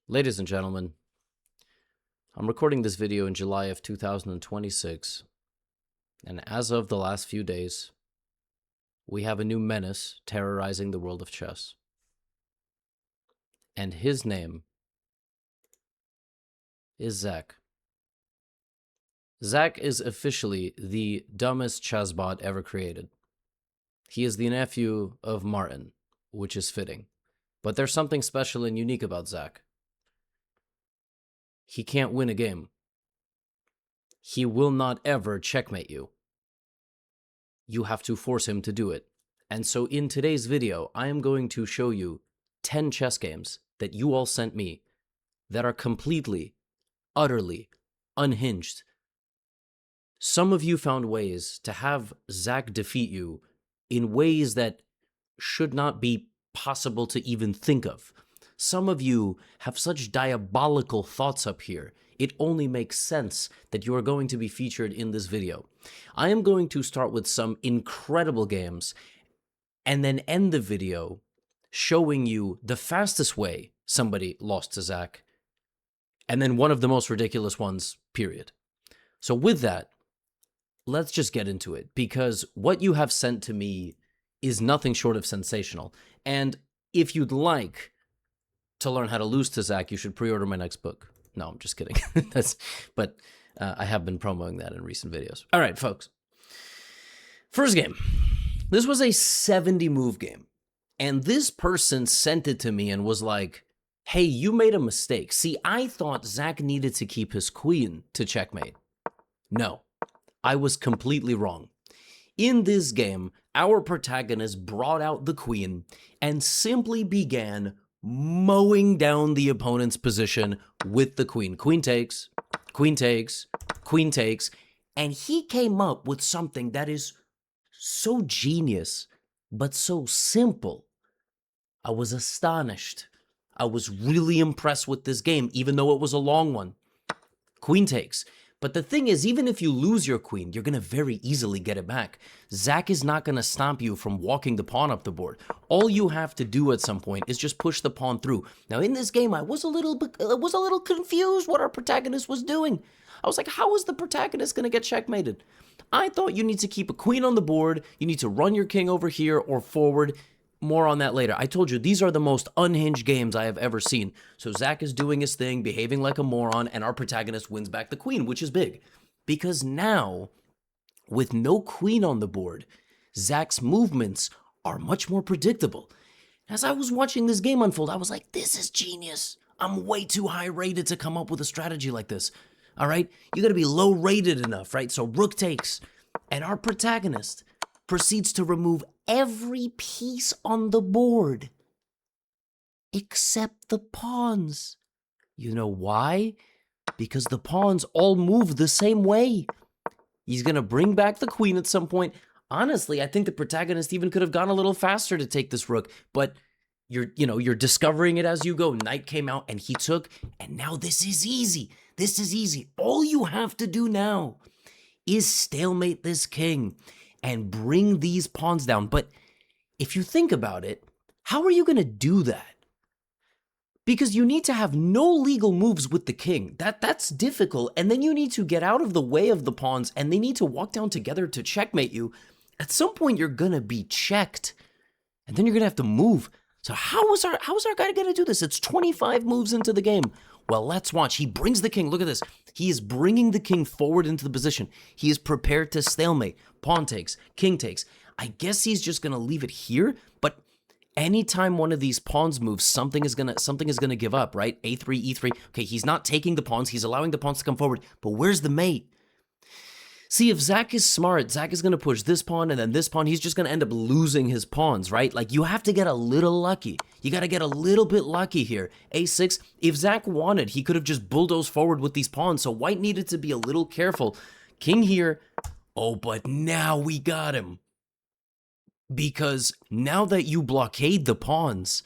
Ladies and gentlemen, I'm recording this video in July of 2026, and as of the last few days, we have a new menace terrorizing the world of chess. And his name is Zach. Zach is officially the dumbest chessbot ever created. He is the nephew of Martin, which is fitting. But there's something special and unique about Zach. He can't win a game. He will not ever checkmate you. You have to force him to do it. And so in today's video, I am going to show you 10 chess games that you all sent me that are completely, utterly unhinged. Some of you found ways to have Zach defeat you in ways that should not be possible to even think of. Some of you have such diabolical thoughts up here. It only makes sense that you are going to be featured in this video. I am going to start with some incredible games and then end the video showing you the fastest way somebody lost to Zach, and then one of the most ridiculous ones, period. So with that, let's just get into it, because what you have sent to me is nothing short of sensational. And if you'd like to learn how to lose to Zach, you should pre-order my next book. No, I'm just kidding. But I have been promoting that in recent videos. All right, folks. First game. This was a 70-move game. And this person sent it to me and was like, hey, you made a mistake. See, I thought Zach needed to keep his queen to checkmate. No, I was completely wrong. In this game, our protagonist brought out the queen and simply began mowing down the opponent's position with the queen. Queen takes, queen takes, queen takes, and he came up with something that is so genius, but so simple. I was astonished. I was really impressed with this game, even though it was a long one. Queen takes. But the thing is, even if you lose your queen, you're going to very easily get it back. Zach is not going to stop you from walking the pawn up the board. All you have to do at some point is just push the pawn through. Now, in this game, I was a little confused what our protagonist was doing. I was like, how is the protagonist going to get checkmated? I thought you need to keep a queen on the board, you need to run your king over here or forward. More on that later. I told you, these are the most unhinged games I have ever seen. So Zach is doing his thing, behaving like a moron, and our protagonist wins back the queen, which is big. Because now, with no queen on the board, Zach's movements are much more predictable. As I was watching this game unfold, I was like, this is genius. I'm way too high rated to come up with a strategy like this. All right? You got to be low rated enough, right? So rook takes, and our protagonist proceeds to remove every piece on the board except the pawns. You know why? Because the pawns all move the same way. He's going to bring back the queen at some point. Honestly, I think the protagonist even could have gone a little faster to take this rook, but you're discovering it as you go. Knight came out and he took, and now this is easy. This is easy. All you have to do now is stalemate this king and bring these pawns down. But if you think about it, how are you going to do that? Because you need to have no legal moves with the king. That's difficult. And then you need to get out of the way of the pawns, and they need to walk down together to checkmate you. At some point, you're going to be checked, and then you're going to have to move. So how is our guy going to do this? It's 25 moves into the game. Well, let's watch. He brings the king. Look at this. He is bringing the king forward into the position. He is prepared to stalemate. Pawn takes, king takes. I guess he's just going to leave it here, but anytime one of these pawns moves, something is going to give up, right? A3, E3. Okay, he's not taking the pawns. He's allowing the pawns to come forward, but where's the mate? See, if Zach is smart, Zach is going to push this pawn and then this pawn. He's just going to end up losing his pawns, right? Like, you have to get a little lucky. You got to get a little bit lucky here. A6, if Zach wanted, he could have just bulldozed forward with these pawns, so white needed to be a little careful. King here. Oh, but now we got him. Because now that you blockade the pawns,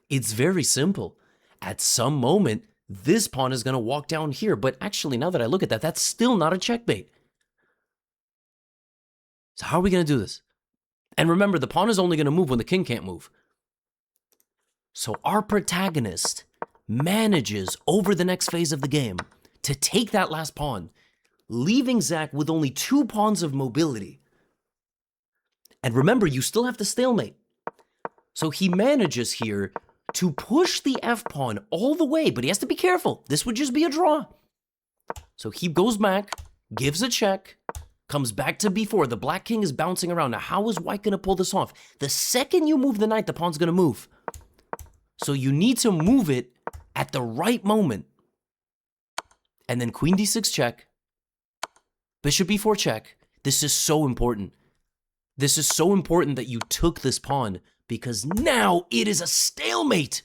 it's very simple. At some moment, this pawn is going to walk down here. But actually, now that I look at that, that's still not a checkmate. So how are we going to do this? And remember, the pawn is only going to move when the king can't move. So our protagonist manages over the next phase of the game to take that last pawn, leaving Zach with only 2 pawns of mobility. And remember, you still have the stalemate. So he manages here to push the f-pawn all the way, but he has to be careful. This would just be a draw. So he goes back, gives a check, comes back to b4. The black king is bouncing around. Now, how is white going to pull this off? The second you move the knight, the pawn's going to move. So you need to move it at the right moment. And then queen d6 check, bishop b4 check. This is so important. This is so important that you took this pawn, because now it is a stalemate.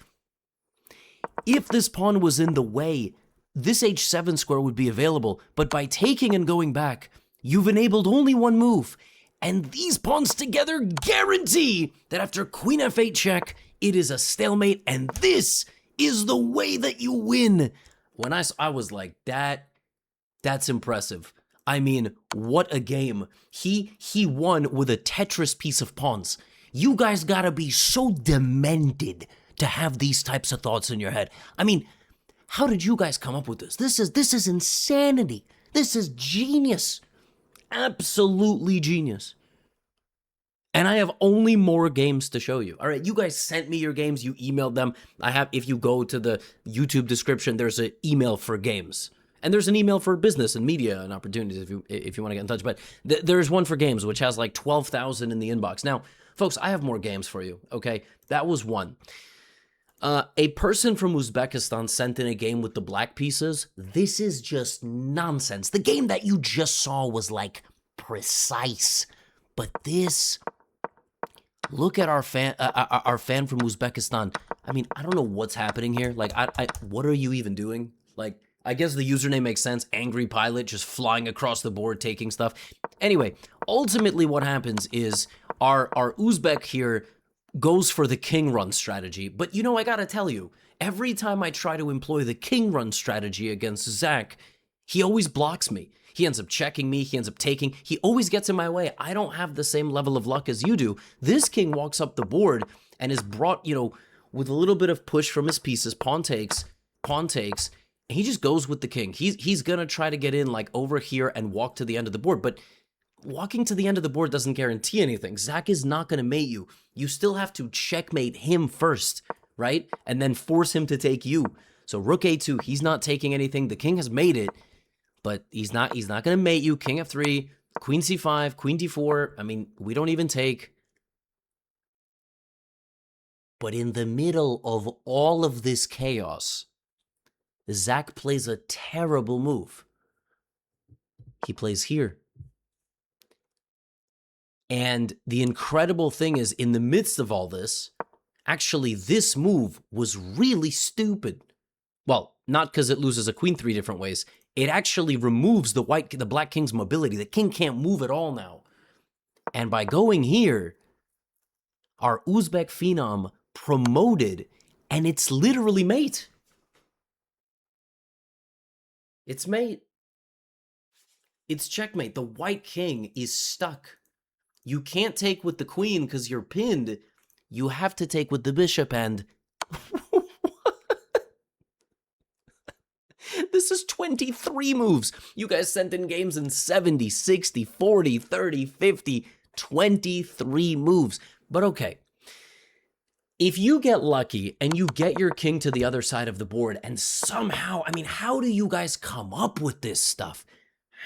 If this pawn was in the way, this h7 square would be available, but by taking and going back, you've enabled only one move, and these pawns together guarantee that after queen f8 check, it is a stalemate, and this is the way that you win. When I was like, that's impressive. I mean, what a game. He won with a Tetris piece of pawns. You guys gotta be so demented to have these types of thoughts in your head. I mean, how did you guys come up with this? This is insanity. This is genius. Absolutely genius. And I have only more games to show you. All right, you guys sent me your games, you emailed them. If you go to the YouTube description, there's an email for games. And there's an email for business and media and opportunities if you want to get in touch. But there's one for games, which has like 12,000 in the inbox. Now, folks, I have more games for you, okay? That was one. A person from Uzbekistan sent in a game with the black pieces. This is just nonsense. The game that you just saw was like precise. But this, look at our fan from Uzbekistan. I mean, I don't know what's happening here. Like, what are you even doing? Like, I guess the username makes sense. Angry pilot just flying across the board, taking stuff. Anyway, ultimately what happens is our Uzbek here goes for the king run strategy. But you know, I gotta tell you, every time I try to employ the king run strategy against Zach, he always blocks me. He ends up checking me, he ends up taking, he always gets in my way. I don't have the same level of luck as you do. This king walks up the board and is brought, you know, with a little bit of push from his pieces, pawn takes, and he just goes with the king. He's gonna try to get in like over here and walk to the end of the board, but walking to the end of the board doesn't guarantee anything. Zach is not gonna mate you. You still have to checkmate him first, right? And then force him to take you. So rook a2, he's not taking anything. The king has made it, but he's not gonna mate you. King f3, queen c5, queen d4. I mean, we don't even take. But in the middle of all of this chaos, Zach plays a terrible move. He plays here. And the incredible thing is, in the midst of all this, actually this move was really stupid. Well, not because it loses a queen 3 different ways. It actually removes the black king's mobility. The king can't move at all now. And by going here, our Uzbek phenom promoted, and it's literally mate. It's mate. It's checkmate. The white king is stuck. You can't take with the queen because you're pinned. You have to take with the bishop, and this is 23 moves. You guys sent in games in 70, 60, 40, 30, 50, 23 moves. But okay, if you get lucky and you get your king to the other side of the board and somehow, I mean, how do you guys come up with this stuff?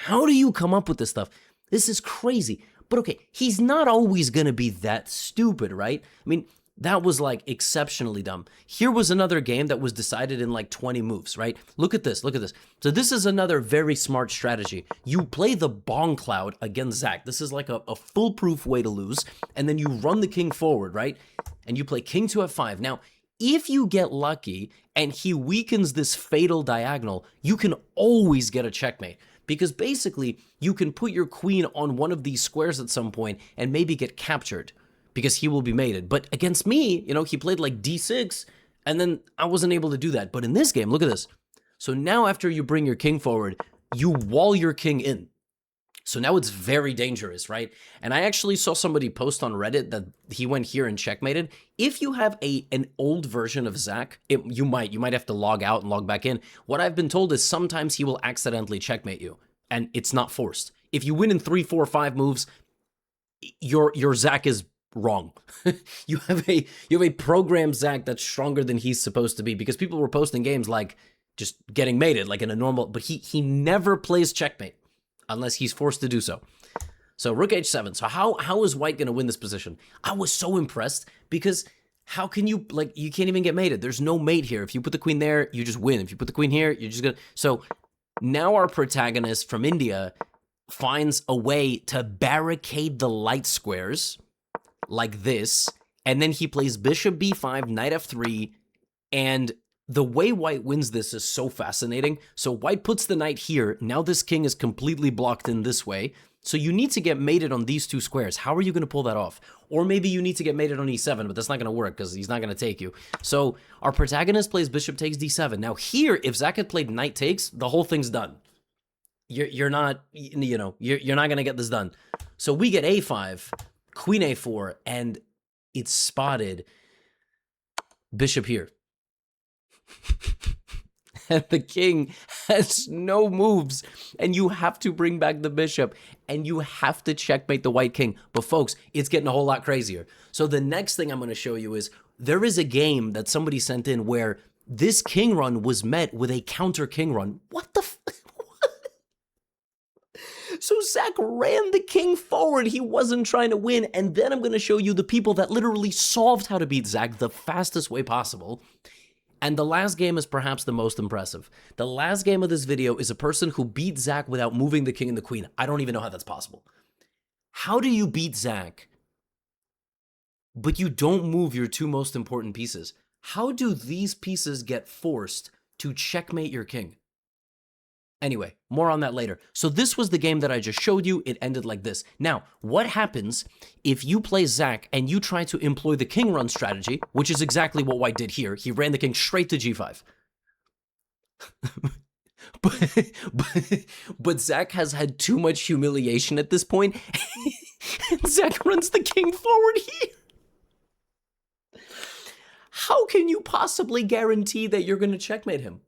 How do you come up with this stuff? This is crazy. But okay, he's not always going to be that stupid, right? I mean, that was like exceptionally dumb. Here was another game that was decided in like 20 moves, right? Look at this, look at this. So this is another very smart strategy. You play the bong cloud against Zach. This is like a foolproof way to lose. And then you run the king forward, right? And you play king to f5. Now, if you get lucky and he weakens this fatal diagonal, you can always get a checkmate. Because basically, you can put your queen on one of these squares at some point and maybe get captured because he will be mated. But against me, you know, he played like d6 and then I wasn't able to do that. But in this game, look at this. So now after you bring your king forward, you wall your king in. So now it's very dangerous, right? And I actually saw somebody post on Reddit that he went here and checkmated. If you have an old version of Zach, you might have to log out and log back in. What I've been told is sometimes he will accidentally checkmate you, and it's not forced. If you win in 3, 4, 5 moves, your Zach is wrong. you have a programmed Zach that's stronger than he's supposed to be, because people were posting games like just getting mated like in a normal, but he never plays checkmate unless he's forced to do so. So rook h7. So how is white going to win this position? I was so impressed, because how can you, like, you can't even get mated. There's no mate here. If you put the queen there, you just win. If you put the queen here, you're just going to... So now our protagonist from India finds a way to barricade the light squares like this, and then he plays bishop b5, knight f3, and the way white wins this is so fascinating. So white puts the knight here. Now this king is completely blocked in this way. So you need to get mated on these two squares. How are you going to pull that off? Or maybe you need to get mated on e7, but that's not going to work because he's not going to take you. So our protagonist plays bishop takes d7. Now here, if Zach had played knight takes, the whole thing's done. You're not, you're not going to get this done. So we get a5, queen a4, and it's spotted bishop here. And the king has no moves, and you have to bring back the bishop, and you have to checkmate the white king. But folks, it's getting a whole lot crazier. So the next thing I'm going to show you is there is a game that somebody sent in where this king run was met with a counter king run. What the So Zach ran the king forward. He wasn't trying to win. And then I'm going to show you the people that literally solved how to beat Zach the fastest way possible. And the last game is perhaps the most impressive. The last game of this video is a person who beat Zach without moving the king and the queen. I don't even know how that's possible. How do you beat Zach, but you don't move your two most important pieces? How do these pieces get forced to checkmate your king? Anyway, more on that later. So this was the game that I just showed you. It ended like this. Now, what happens if you play Zach and you try to employ the king run strategy, which is exactly what white did here. He ran the king straight to g5. but Zach has had too much humiliation at this point. And Zach runs the king forward here. How can you possibly guarantee that you're going to checkmate him?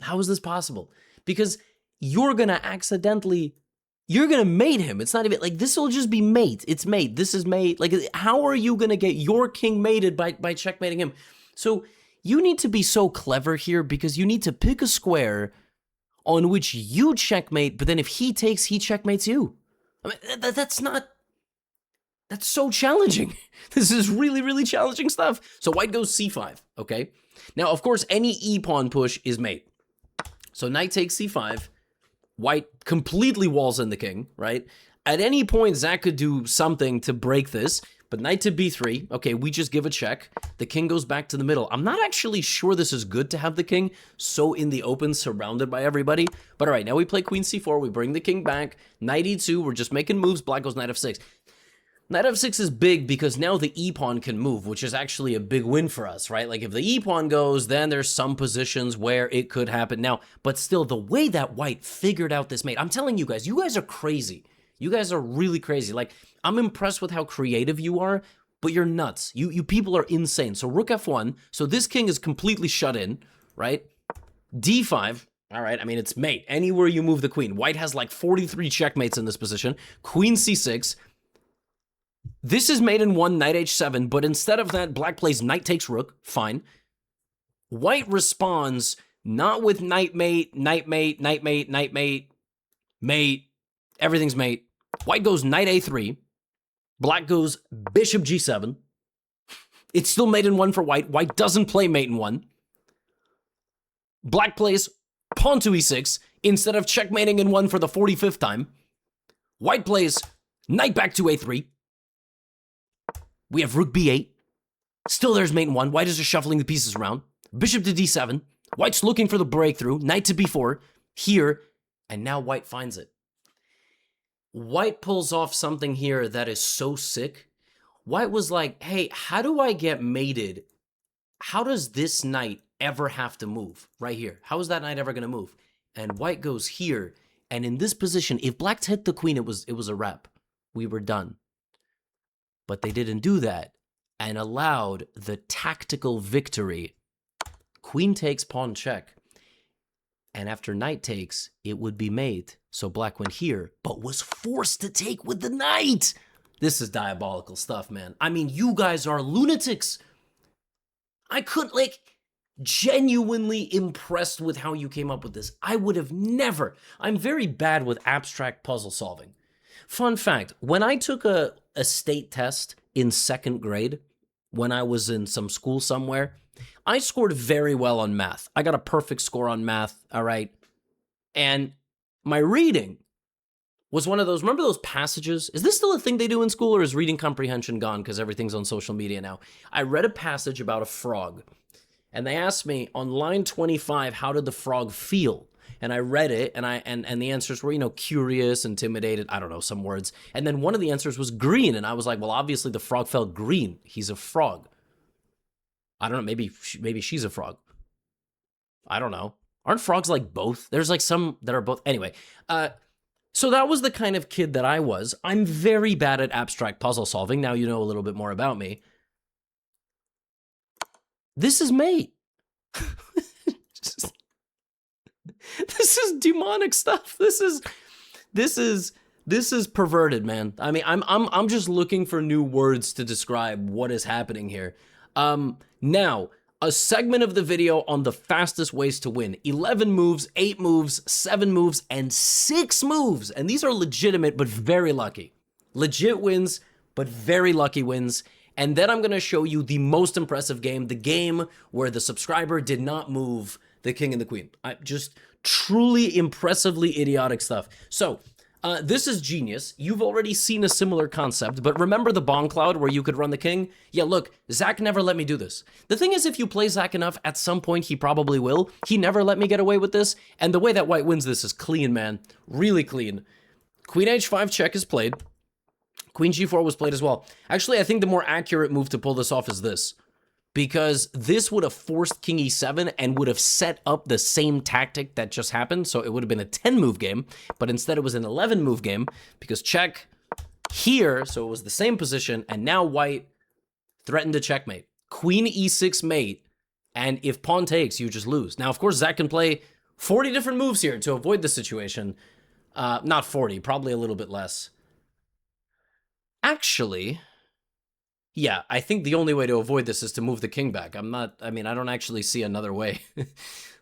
How is this possible? Because you're going to mate him. It's not even, like, this will just be mate. It's mate. This is mate. Like, how are you going to get your king mated by checkmating him? So you need to be so clever here, because you need to pick a square on which you checkmate, but then if he takes, he checkmates you. I mean, that's so challenging. This is really, really challenging stuff. So white goes c5, okay? Now, of course, any e-pawn push is mate. So knight takes c5, white completely walls in the king, right? At any point, Zach could do something to break this, but knight to b3, okay, we just give a check. The king goes back to the middle. I'm not actually sure this is good to have the king so in the open, surrounded by everybody. But all right, now we play queen c4, we bring the king back, knight e2, we're just making moves, black goes knight f6. Knight f6 is big because now the e-pawn can move, which is actually a big win for us, right? Like, if the e-pawn goes, then there's some positions where it could happen. Now, but still, the way that white figured out this mate, I'm telling you guys are crazy. You guys are really crazy. Like, I'm impressed with how creative you are, but you're nuts. You people are insane. So rook f1, so this king is completely shut in, right? d5, all right, I mean, it's mate. Anywhere you move the queen. White has like 43 checkmates in this position. Queen c6. This is mate in 1, knight h7, but instead of that, black plays knight takes rook, fine. White responds not with knight mate, knight mate, knight mate, knight mate, mate, everything's mate. White goes knight a3, black goes bishop g7. It's still mate in 1 for white. White doesn't play mate in 1. Black plays pawn to e6 instead of checkmating in 1 for the 45th time. White plays knight back to a3. We have rook b8. Still there's mate in 1. White is just shuffling the pieces around. Bishop to d7. White's looking for the breakthrough. Knight to b4. Here. And now white finds it. White pulls off something here that is so sick. White was like, hey, how do I get mated? How does this knight ever have to move? Right here. How is that knight ever going to move? And white goes here. And in this position, if black hit the queen, it was a wrap. We were done. But they didn't do that and allowed the tactical victory. Queen takes, pawn check. And after knight takes, it would be mate. So black went here, but was forced to take with the knight. This is diabolical stuff, man. I mean, you guys are lunatics. I could, like, genuinely impressed with how you came up with this. I would have never. I'm very bad with abstract puzzle solving. Fun fact, when I took a state test in 2nd grade, when I was in some school somewhere, I scored very well on math. I got a perfect score on math, all right? And my reading was one of those, remember those passages? Is this still a thing they do in school, or is reading comprehension gone because everything's on social media now? I read a passage about a frog, and they asked me on line 25, how did the frog feel? And I read it, and the answers were, you know, curious, intimidated, I don't know, some words. And then one of the answers was green, and I was like, well, obviously the frog felt green. He's a frog. I don't know, maybe she's a frog. I don't know. Aren't frogs like both? There's like some that are both. Anyway, so that was the kind of kid that I was. I'm very bad at abstract puzzle solving. Now you know a little bit more about me. This is mate. This is demonic stuff. This is perverted, man. I mean, I'm just looking for new words to describe what is happening here. Now, a segment of the video on the fastest ways to win. 11 moves, 8 moves, 7 moves, and 6 moves. And these are legitimate, but very lucky. Legit wins, but very lucky wins. And then I'm going to show you the most impressive game, the game where the subscriber did not move the king and the queen. Just truly impressively idiotic stuff. So, this is genius. You've already seen a similar concept, but remember the bomb cloud where you could run the king? Yeah, look, Zach never let me do this. The thing is, if you play Zach enough, at some point he probably will. He never let me get away with this, and the way that white wins this is clean, man. Really clean. Queen h5 check is played. Queen g4 was played as well. Actually, I think the more accurate move to pull this off is this, because this would have forced king e7 and would have set up the same tactic that just happened. So it would have been a 10-move game, but instead it was an 11-move game because check here, so it was the same position, and now white threatened to checkmate. Queen e6 mate, and if pawn takes, you just lose. Now, of course, Zach can play 40 different moves here to avoid the situation. Not 40, probably a little bit less. Actually, yeah, I think the only way to avoid this is to move the king back. I don't actually see another way.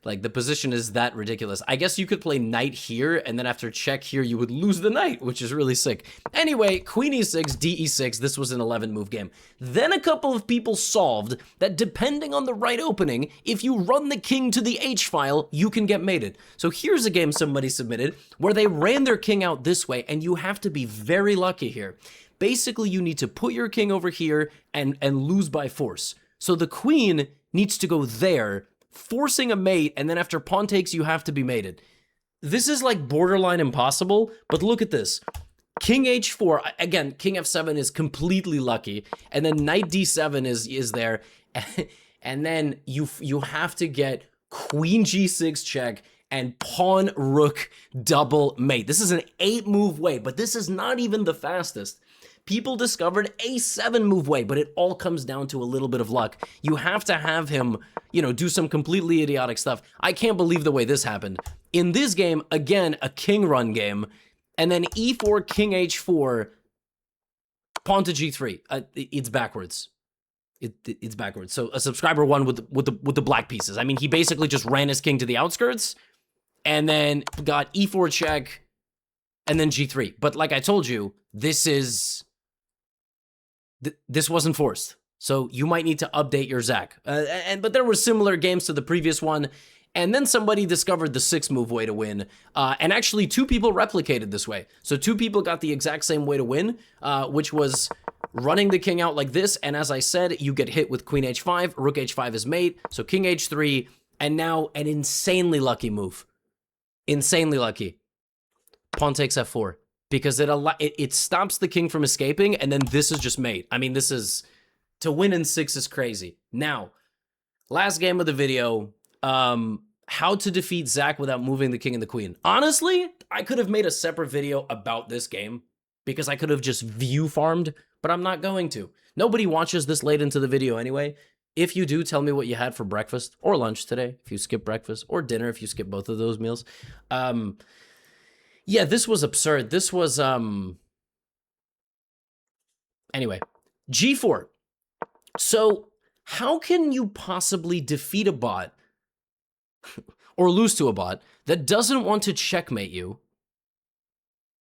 Like, the position is that ridiculous. I guess you could play knight here, and then after check here, you would lose the knight, which is really sick. Anyway, queen e6, d e6, this was an 11-move game. Then a couple of people solved that depending on the right opening, if you run the king to the h-file, you can get mated. So here's a game somebody submitted where they ran their king out this way, and you have to be very lucky here. Basically, you need to put your king over here and lose by force. So the queen needs to go there, forcing a mate, and then after pawn takes, you have to be mated. This is like borderline impossible, but look at this. King h4, again, king f7 is completely lucky, and then knight d7 is there, and then you have to get queen g6 check, and pawn rook double mate. This is an 8-move way, but this is not even the fastest. People discovered a 7-move way, but it all comes down to a little bit of luck. You have to have him, you know, do some completely idiotic stuff. I can't believe the way this happened. In this game, again, a king run game, and then e4, king h4, pawn to g3. It's backwards. It's backwards. So a subscriber won with the black pieces. I mean, he basically just ran his king to the outskirts, and then got e4 check, and then g3. But like I told you, this wasn't forced. So you might need to update your Zach. But there were similar games to the previous one. And then somebody discovered the 6-move way to win. And actually 2 people replicated this way. So 2 people got the exact same way to win, which was running the king out like this. And as I said, you get hit with queen h5, rook h5 is mate. So king h3, and now an insanely lucky move. Insanely lucky. Pawn takes f4. Because it stops the king from escaping, and then this is just mate. I mean, this is, to win in 6 is crazy. Now, last game of the video, how to defeat Zach without moving the king and the queen. Honestly, I could have made a separate video about this game because I could have just view farmed, but I'm not going to. Nobody watches this late into the video anyway. If you do, tell me what you had for breakfast or lunch today, if you skip breakfast, or dinner if you skip both of those meals. Yeah, this was absurd. This was, anyway, G4. So how can you possibly defeat a bot or lose to a bot that doesn't want to checkmate you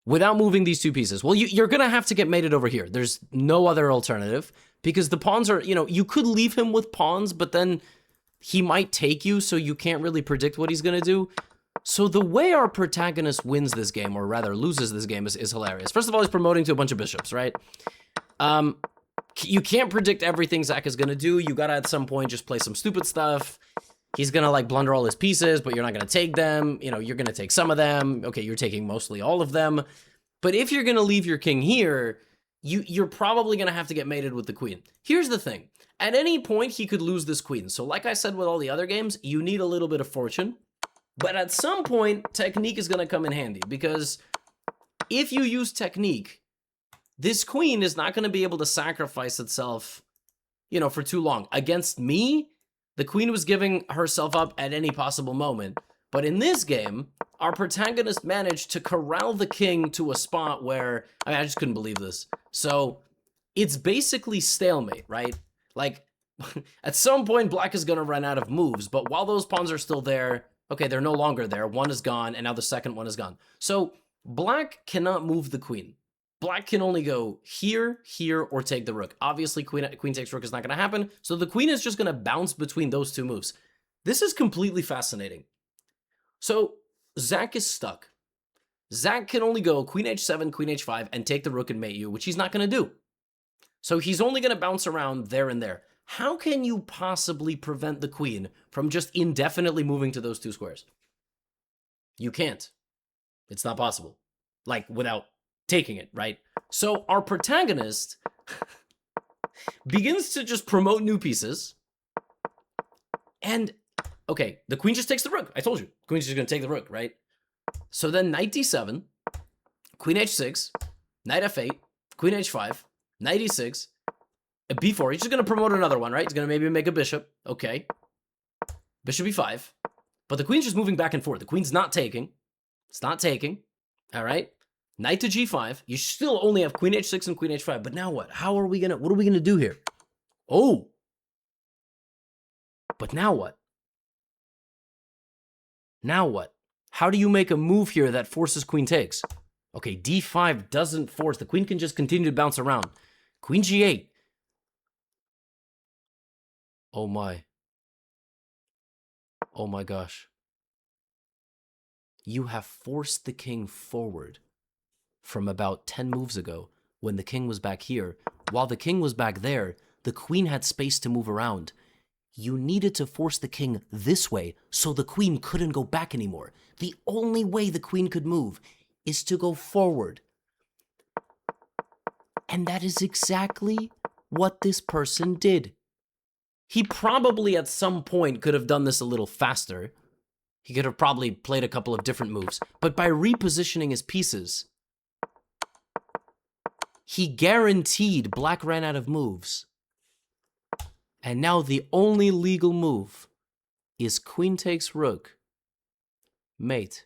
without moving these two pieces? Well, you're going to have to get mated over here. There's no other alternative because the pawns are, you know, you could leave him with pawns, but then he might take you, so you can't really predict what he's going to do. So the way our protagonist wins this game, or rather loses this game, is hilarious. First of all, he's promoting to a bunch of bishops, right? You can't predict everything Zach is going to do. You got to, at some point, just play some stupid stuff. He's going to, like, blunder all his pieces, but you're not going to take them. You know, you're going to take some of them. Okay, you're taking mostly all of them. But if you're going to leave your king here, you're probably going to have to get mated with the queen. Here's the thing. At any point, he could lose this queen. So like I said with all the other games, you need a little bit of fortune. But at some point, technique is going to come in handy, because if you use technique, this queen is not going to be able to sacrifice itself, you know, for too long. Against me, the queen was giving herself up at any possible moment. But in this game, our protagonist managed to corral the king to a spot where, I mean, I just couldn't believe this. So it's basically stalemate, right? Like, at some point, black is going to run out of moves, but while those pawns are still there, okay, they're no longer there. One is gone, and now the second one is gone. So black cannot move the queen. Black can only go here, here, or take the rook. Obviously, queen takes rook is not going to happen, so the queen is just going to bounce between those two moves. This is completely fascinating. So Zach is stuck. Zach can only go queen h7, queen h5, and take the rook and mate you, which he's not going to do. So he's only going to bounce around there and there. How can you possibly prevent the queen from just indefinitely moving to those two squares? You can't. It's not possible. Like, without taking it, right? So our protagonist begins to just promote new pieces. And, okay, the queen just takes the rook. I told you. The queen's just going to take the rook, right? So then knight d7, queen h6, knight f8, queen h5, knight e6, b4. He's just going to promote another one, right? He's going to maybe make a bishop. Okay. Bishop e5. But the queen's just moving back and forth. The queen's not taking. It's not taking. All right. Knight to g5. You still only have queen h6 and queen h5. But now what? What are we going to do here? Oh. But now what? Now what? How do you make a move here that forces queen takes? Okay, d5 doesn't force. The queen can just continue to bounce around. Queen g8. Oh my. Oh my gosh. You have forced the king forward from about 10 moves ago when the king was back here. While the king was back there, the queen had space to move around. You needed to force the king this way so the queen couldn't go back anymore. The only way the queen could move is to go forward. And that is exactly what this person did. He probably at some point could have done this a little faster. He could have probably played a couple of different moves. But by repositioning his pieces, he guaranteed black ran out of moves. And now the only legal move is queen takes rook, mate.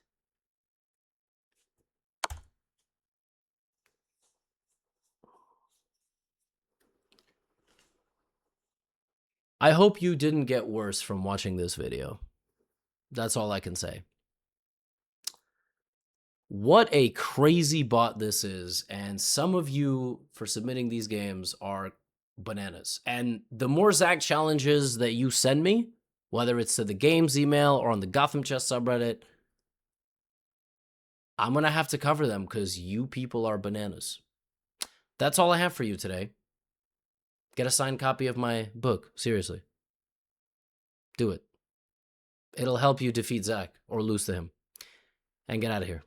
I hope you didn't get worse from watching this video. That's all I can say. What a crazy bot this is, and some of you, for submitting these games, are bananas. And the more Zach challenges that you send me, whether it's to the games email or on the GothamChess subreddit, I'm going to have to cover them because you people are bananas. That's all I have for you today. Get a signed copy of my book. Seriously. Do it. It'll help you defeat Zach or lose to him. And get out of here.